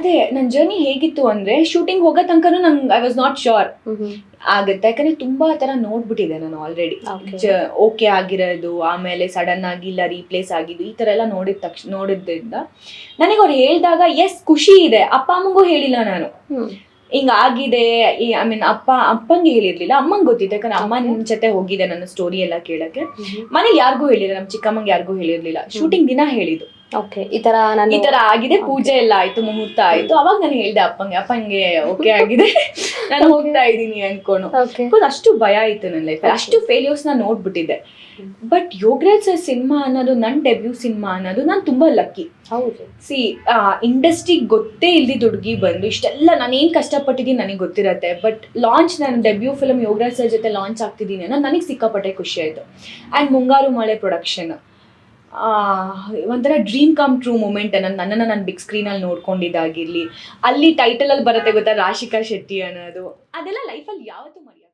ಅದೇ ನನ್ನ ಜರ್ನಿ ಹೇಗಿತ್ತು ಅಂದ್ರೆ ಶೂಟಿಂಗ್ ಹೋಗೋ ತನಕನೂ ನಂಗೆ ಐ ವಾಸ್ ನಾಟ್ ಶೋರ್ ಆಗುತ್ತೆ, ಯಾಕಂದ್ರೆ ತುಂಬಾ ತರ ನೋಡ್ಬಿಟ್ಟಿದೆ ನಾನು ಆಲ್ರೆಡಿ. ಓಕೆ ಆಗಿರೋದು, ಆಮೇಲೆ ಸಡನ್ ಆಗಿ ಇಲ್ಲ ರೀಪ್ಲೇಸ್ ಆಗಿದ್ದು, ಈ ತರ ಎಲ್ಲ ನೋಡಿದ್ರಿಂದ ನನಗೆ ಅವ್ರು ಹೇಳಿದಾಗ ಎಸ್ ಖುಷಿ ಇದೆ. ಅಪ್ಪ ಅಮ್ಮಂಗೂ ಹೇಳಿಲ್ಲ ನಾನು ಹಿಂಗ ಆಗಿದೆ. ಐ ಮೀನ್ ಅಪ್ಪಂಗೆ ಹೇಳಿರ್ಲಿಲ್ಲ, ಅಮ್ಮಂಗೆ ಗೊತ್ತಿತ್ತು, ಯಾಕಂದ್ರೆ ಅಮ್ಮನ ಜೊತೆ ಹೋಗಿದ್ದೆ ನನ್ನ ಸ್ಟೋರಿ ಎಲ್ಲ ಕೇಳಕ್ಕೆ. ಮನೇಲಿ ಯಾರಿಗೂ ಹೇಳಿಲ್ಲ, ನಮ್ಮ ಚಿಕ್ಕಮ್ಮಂಗೆ ಯಾರಿಗೂ ಹೇಳಿರ್ಲಿಲ್ಲ. ಶೂಟಿಂಗ್ ದಿನ ಹೇಳಿದ್ದು ಈ ತರ ಆಗಿದೆ, ಪೂಜೆ ಎಲ್ಲ ಆಯ್ತು, ಮುಹೂರ್ತ ಆಯ್ತು. ಅವಾಗ ನಾನು ಹೇಳ್ದೆ ಅಪ್ಪಂಗೆ ಓಕೆ ಆಗಿದೆ, ನಾನು ಹೋಗ್ತಾ ಇದ್ದೀನಿ ಅನ್ಕೊಂಡು. ಅಷ್ಟು ಭಯ ಆಯ್ತು ನನ್ನ ಲೈಫ್, ಅಷ್ಟು ಫೇಲ್ಯೂರ್ಸ್ ನ ನೋಡ್ಬಿಟ್ಟಿದ್ದೆ. ಬಟ್ ಯೋಗರಾಜ್ ಸರ್ ಸಿನಿಮಾ ಅನ್ನೋದು ನನ್ನ ಡೆಬ್ಯೂ ಸಿನಿಮಾ ಅನ್ನೋದು ನಾನು ತುಂಬಾ ಲಕ್ಕಿ. ಸಿ ಇಂಡಸ್ಟ್ರಿಗೆ ಗೊತ್ತೇ ಇಲ್ದಿದ್ದ ಹುಡುಗಿ ಬಂದು ಇಷ್ಟೆಲ್ಲ ನಾನೇನು ಕಷ್ಟಪಟ್ಟಿದ್ದೀನಿ ನನಗೆ ಗೊತ್ತಿರತ್ತೆ. ಬಟ್ ಲಾಂಚ್ ನಾನು ಡೆಬ್ಯೂ ಫಿಲ್ಮ್ ಯೋಗರಾಜ್ ಸರ್ ಜೊತೆ ಲಾಂಚ್ ಆಗ್ತಿದ್ದೀನಿ ಅನ್ನೋ ನನಗೆ ಸಿಕ್ಕಾಪಟ್ಟೆ ಖುಷಿ ಆಯಿತು. ಆ್ಯಂಡ್ ಮುಂಗಾರು ಮಳೆ ಪ್ರೊಡಕ್ಷನ್ ಒಂಥರ ಡ್ರೀಮ್ ಕಮ್ ಟ್ರೂ ಮೂಮೆಂಟ್. ನನ್ನನ್ನು ನಾನು ಬಿಗ್ ಸ್ಕ್ರೀನಲ್ಲಿ ನೋಡ್ಕೊಂಡಿದ್ದಾಗಿರಲಿ, ಅಲ್ಲಿ ಟೈಟಲಲ್ಲಿ ಬರುತ್ತೆ ಗೊತ್ತಾ ರಾಶಿಕಾ ಶೆಟ್ಟಿ ಅನ್ನೋದು, ಅದೆಲ್ಲ ಲೈಫಲ್ಲಿ ಯಾವತ್ತೂ ಮರೆಯೋದು.